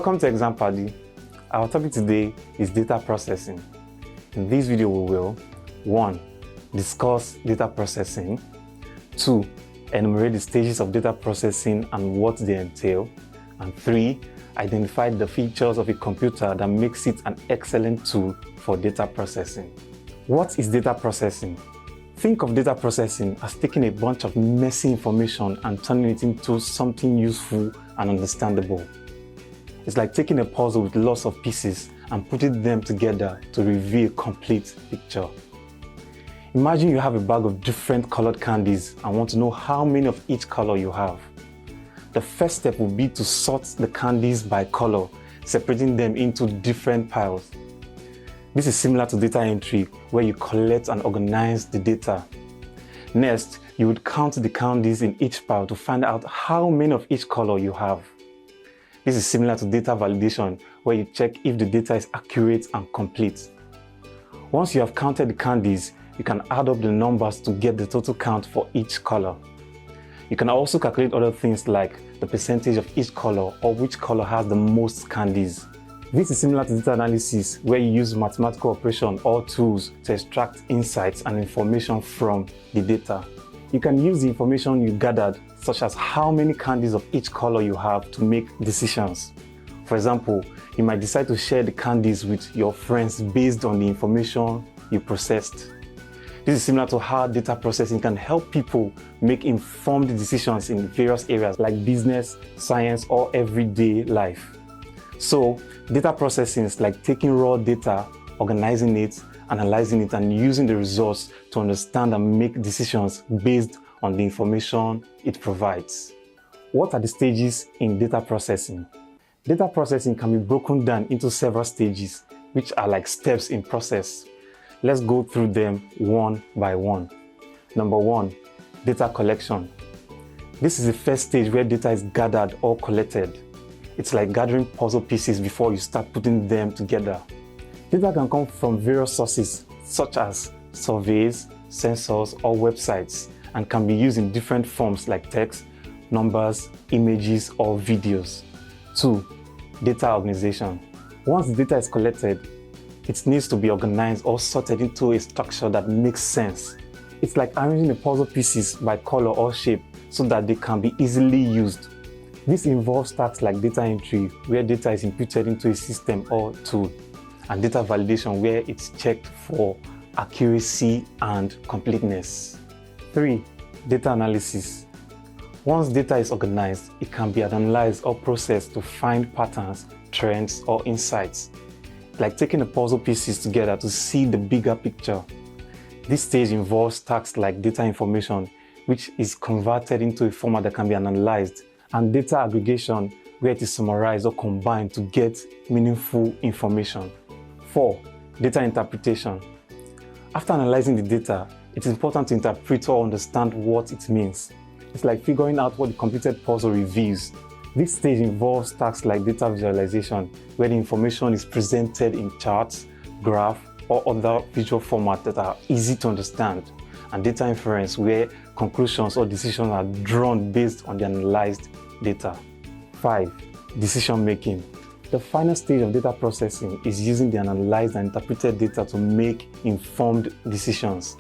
Welcome to ExamPadi. Our topic today is data processing. In this video we will 1. Discuss data processing, 2. Enumerate the stages of data processing and what they entail, and 3. Identify the features of a computer that makes it an excellent tool for data processing. What is data processing? Think of data processing as taking a bunch of messy information and turning it into something useful and understandable. It's like taking a puzzle with lots of pieces and putting them together to reveal a complete picture. Imagine you have a bag of different colored candies and want to know how many of each color you have. The first step would be to sort the candies by color, separating them into different piles. This is similar to data entry, where you collect and organize the data. Next, you would count the candies in each pile to find out how many of each color you have. This is similar to data validation, where you check if the data is accurate and complete. Once you have counted the candies, you can add up the numbers to get the total count for each color. You can also calculate other things like the percentage of each color or which color has the most candies. This is similar to data analysis, where you use mathematical operation or tools to extract insights and information from the data. You can use the information you gathered, such as how many candies of each color you have, to make decisions. For example, you might decide to share the candies with your friends based on the information you processed. This is similar to how data processing can help people make informed decisions in various areas like business, science, or everyday life. So, data processing is like taking raw data, organizing it, analyzing it, and using the results to understand and make decisions based on the information it provides. What are the stages in data processing? Data processing can be broken down into several stages, which are like steps in process. Let's go through them one by one. Number 1, data collection. This is the first stage where data is gathered or collected. It's like gathering puzzle pieces before you start putting them together. Data can come from various sources such as surveys, sensors, or websites, and can be used in different forms like text, numbers, images, or videos. 2. Data organization. Once the data is collected, it needs to be organized or sorted into a structure that makes sense. It's like arranging the puzzle pieces by color or shape so that they can be easily used. This involves tasks like data entry, where data is inputted into a system or tool, and data validation, where it's checked for accuracy and completeness. 3. Data analysis. Once data is organized, it can be analyzed or processed to find patterns, trends, or insights, like taking the puzzle pieces together to see the bigger picture. This stage involves tasks like data information, which is converted into a format that can be analyzed, and data aggregation, where it is summarized or combined to get meaningful information. 4. Data interpretation. After analyzing the data, it is important to interpret or understand what it means. It's like figuring out what the completed puzzle reveals. This stage involves tasks like data visualization, where the information is presented in charts, graphs, or other visual formats that are easy to understand, and data inference, where conclusions or decisions are drawn based on the analyzed data. 5. Decision making. The final stage of data processing is using the analyzed and interpreted data to make informed decisions.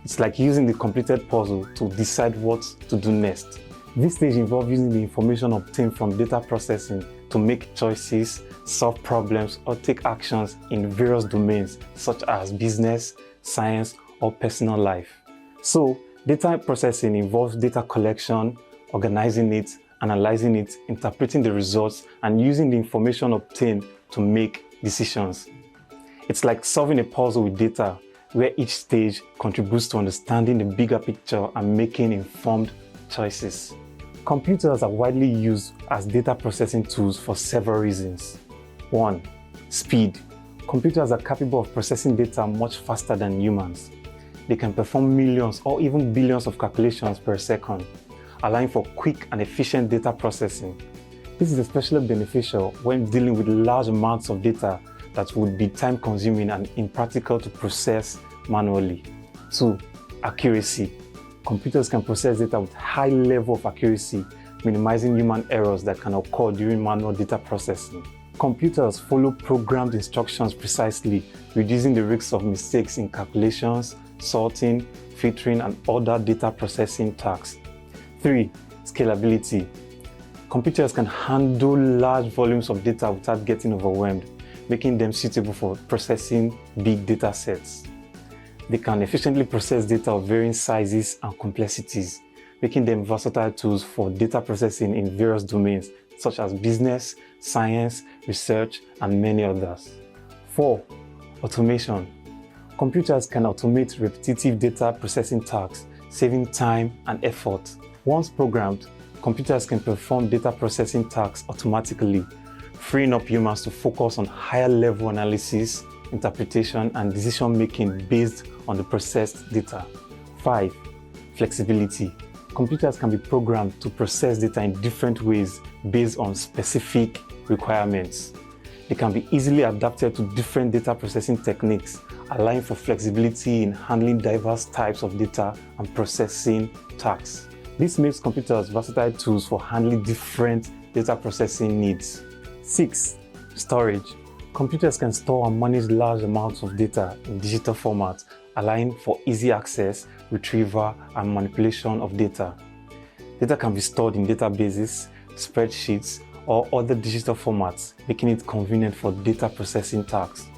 It's like using the completed puzzle to decide what to do next. This stage involves using the information obtained from data processing to make choices, solve problems, or take actions in various domains such as business, science, or personal life. So, data processing involves data collection, organizing it, analyzing it, interpreting the results, and using the information obtained to make decisions. It's like solving a puzzle with data, where each stage contributes to understanding the bigger picture and making informed choices. Computers are widely used as data processing tools for several reasons. 1. Speed. Computers are capable of processing data much faster than humans. They can perform millions or even billions of calculations per second, allowing for quick and efficient data processing. This is especially beneficial when dealing with large amounts of data that would be time-consuming and impractical to process manually. 2. Accuracy. Computers can process data with high level of accuracy, minimizing human errors that can occur during manual data processing. Computers follow programmed instructions precisely, reducing the risks of mistakes in calculations, sorting, filtering, and other data processing tasks. 3. Scalability. Computers can handle large volumes of data without getting overwhelmed, making them suitable for processing big data sets. They can efficiently process data of varying sizes and complexities, making them versatile tools for data processing in various domains such as business, science, research, and many others. 4. Automation. Computers can automate repetitive data processing tasks, saving time and effort. Once programmed, computers can perform data processing tasks automatically, freeing up humans to focus on higher-level analysis, interpretation, and decision-making based on the processed data. 5. Flexibility. Computers can be programmed to process data in different ways based on specific requirements. They can be easily adapted to different data processing techniques, allowing for flexibility in handling diverse types of data and processing tasks. This makes computers versatile tools for handling different data processing needs. 6. Storage. Computers can store and manage large amounts of data in digital format, allowing for easy access, retrieval, and manipulation of data. Data can be stored in databases, spreadsheets, or other digital formats, making it convenient for data processing tasks.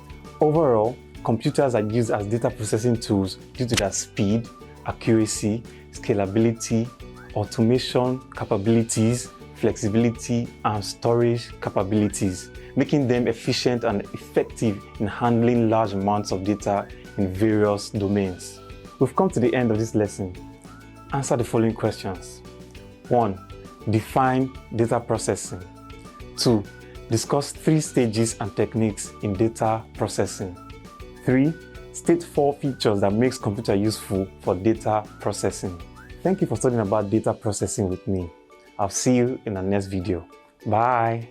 Overall, computers are used as data processing tools due to their speed, accuracy, scalability, automation capabilities, flexibility, and storage capabilities, making them efficient and effective in handling large amounts of data in various domains. We've come to the end of this lesson. Answer the following questions. 1. Define data processing. 2. Discuss 3 stages and techniques in data processing. 3. State 4 features that makes computer useful for data processing. Thank you for studying about data processing with me. I'll see you in the next video. Bye.